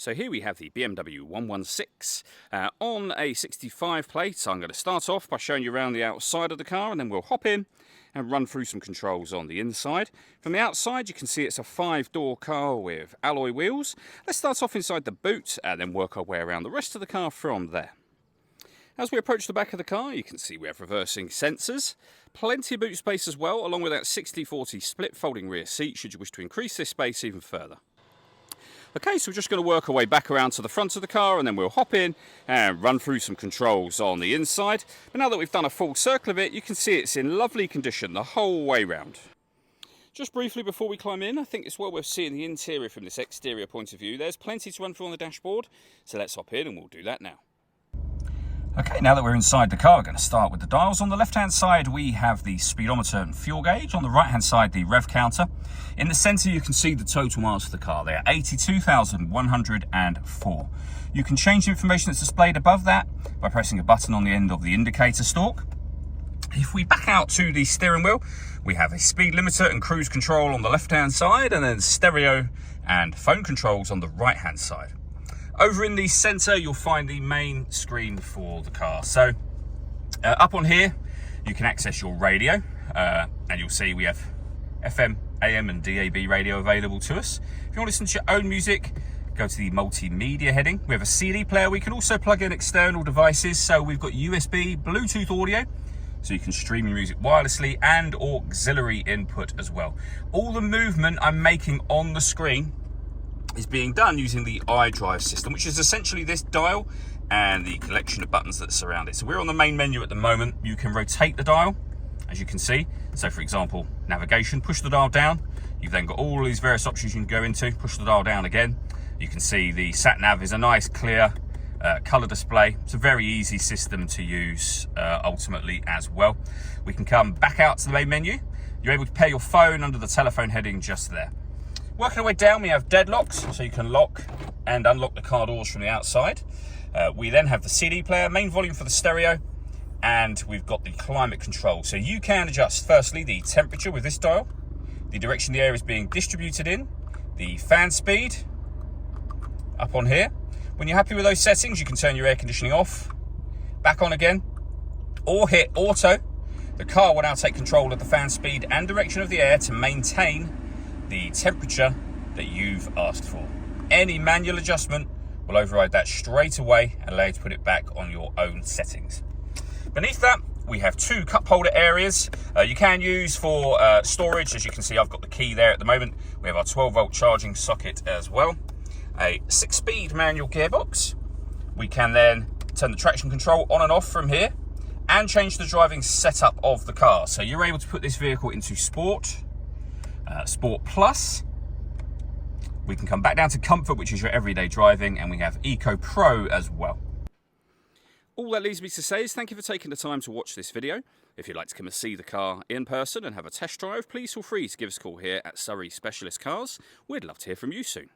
So here we have the BMW 116 on a 65 plate. I'm going to start off by showing you around the outside of the car, and then we'll hop in and run through some controls on the inside. From the outside you can see it's a 5-door car with alloy wheels. Let's start off inside the boot and then work our way around the rest of the car from there. As we approach the back of the car, you can see we have reversing sensors, plenty of boot space as well, along with that 60/40 split folding rear seat should you wish to increase this space even further. Okay, so we're just going to work our way back around to the front of the car, and then we'll hop in and run through some controls on the inside. But now that we've done a full circle of it, you can see it's in lovely condition the whole way round. Just briefly before we climb in, I think it's well worth seeing the interior from this exterior point of view. There's plenty to run through on the dashboard, so let's hop in and we'll do that now. Okay, now that we're inside the car, we're going to start with the dials. On the left-hand side, we have the speedometer and fuel gauge. On the right-hand side, the rev counter. In the centre, you can see the total miles for the car. They are 82,104. You can change the information that's displayed above that by pressing a button on the end of the indicator stalk. If we back out to the steering wheel, we have a speed limiter and cruise control on the left-hand side, and then stereo and phone controls on the right-hand side. Over in the centre, you'll find the main screen for the car. So up on here, you can access your radio, and you'll see we have FM, AM and DAB radio available to us. If you want to listen to your own music, go to the multimedia heading. We have a CD player. We can also plug in external devices. So we've got USB, Bluetooth audio, so you can stream your music wirelessly, and auxiliary input as well. All the movement I'm making on the screen is being done using the iDrive system, which is essentially this dial and the collection of buttons that surround it. So we're on the main menu at the moment. You can rotate the dial, as you can see. So for example, navigation, push the dial down. You've then got all these various options you can go into. Push the dial down again. You can see the sat nav is a nice clear color display. It's a very easy system to use ultimately as well. We can come back out to the main menu. You're able to pair your phone under the telephone heading just there. Working our way down, we have deadlocks, so you can lock and unlock the car doors from the outside. We then have the CD player, main volume for the stereo, and we've got the climate control. So you can adjust, firstly, the temperature with this dial, the direction the air is being distributed in, the fan speed, up on here. When you're happy with those settings, you can turn your air conditioning off, back on again, or hit auto. The car will now take control of the fan speed and direction of the air to maintain the temperature that you've asked for. Any manual adjustment will override that straight away and allow you to put it back on your own settings. Beneath that, we have 2 cup holder areas you can use for storage. As you can see, I've got the key there at the moment. We have our 12-volt charging socket as well. A 6-speed manual gearbox. We can then turn the traction control on and off from here and change the driving setup of the car. So you're able to put this vehicle into Sport, Sport Plus. We can come back down to Comfort, which is your everyday driving, and we have Eco Pro as well. All that leaves me to say is thank you for taking the time to watch this video. If you'd like to come and see the car in person and have a test drive, please feel free to give us a call here at Surrey Specialist Cars. We'd love to hear from you soon.